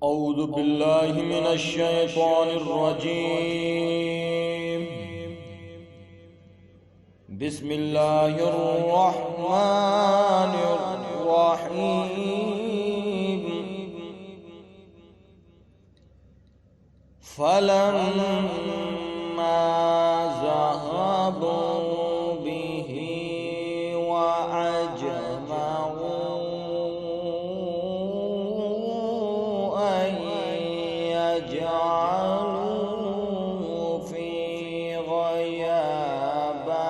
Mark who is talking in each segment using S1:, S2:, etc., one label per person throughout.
S1: أعوذ بالله من الشيطان الرجيم. بسم الله الرحمن الرحيم. فلما ذهبوا به وأجمعوا أن يجعلوه في غيابات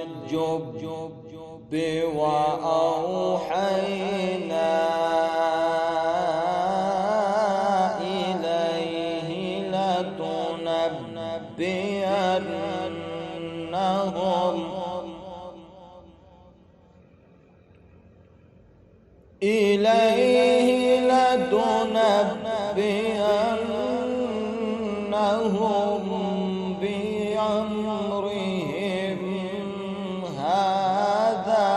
S1: الجب وأوحينا إليه لتنبئنهم بأمرهم هذا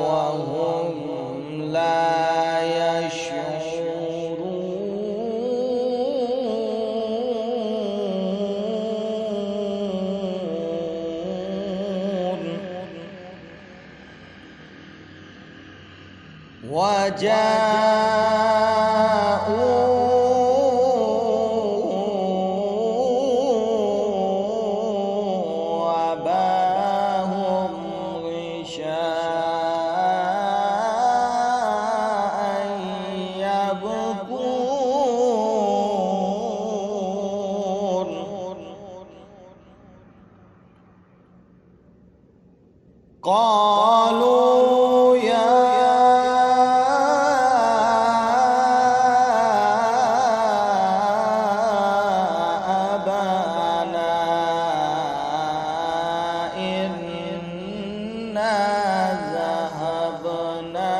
S1: وهم لا يشعرون. وجاءوا أباهم عشاء يبكون. قالوا يا أبانا إنا ذهبنا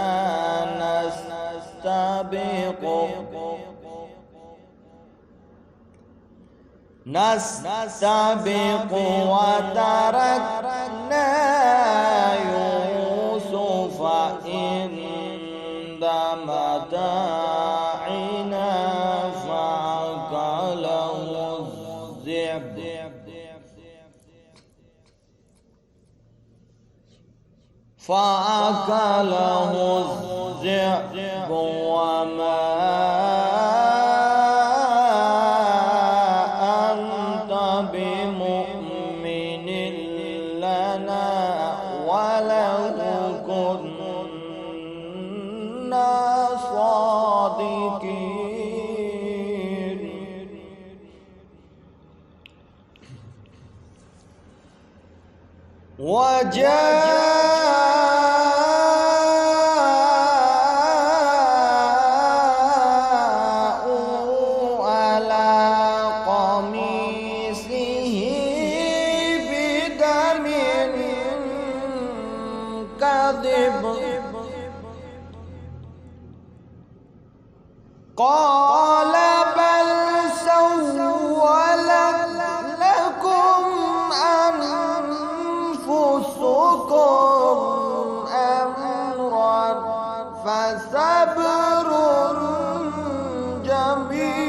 S1: نستبق وتركنا يوسف عند متاعنا فأكله الذئب وما أنت بمؤمن لنا ولو كنا صادقين. وجاءوا على قميصه بدم كذب قال بل سولت لكم أنفسكم أمرا فصبر جميل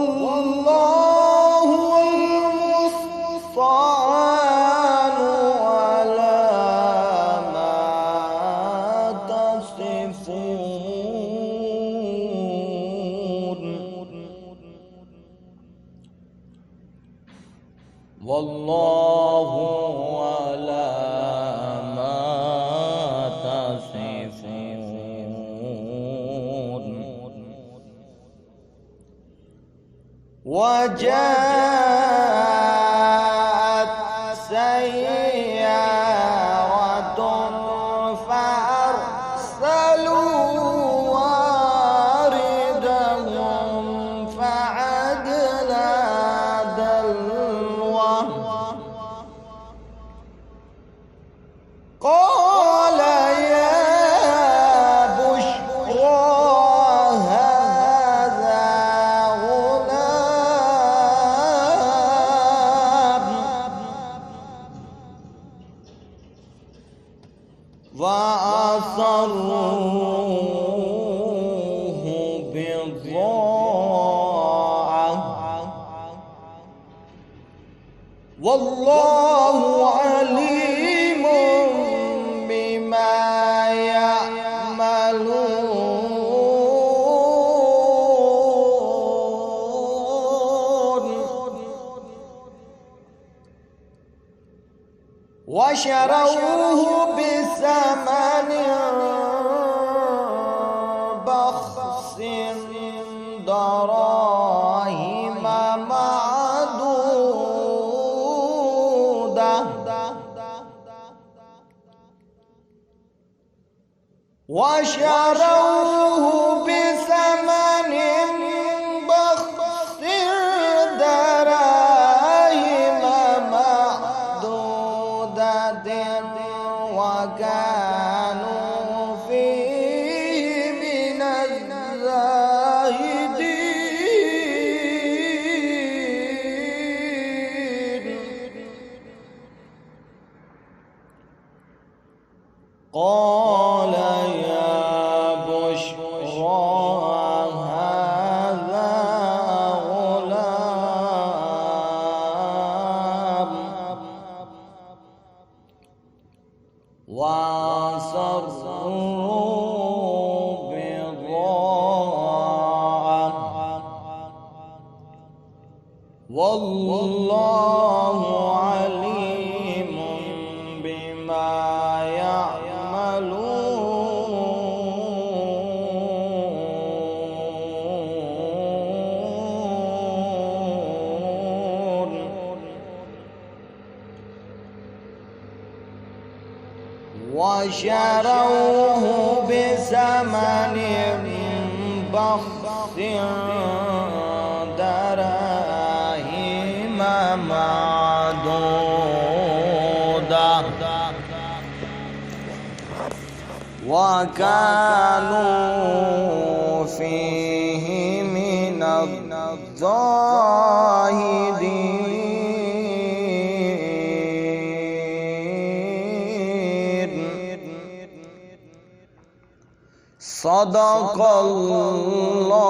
S1: والله المستعان على ما تصفون. والله على ما تصفون. وجاءت سيارة فأرسلوا واردهم فأدلى والله عليم بما يعملون وشروه بثمن بخس دراهم معدودة وشروه بثمن بخس دراهم معدودة وكانوا فيه من الزاهدين قال يا بشرى هذا غلام وأسروا بضاعة والله عليم بما يعملون وشروه بثمن بخس دراهم معدودة وكانوا فيه من الزاهدين صدق الله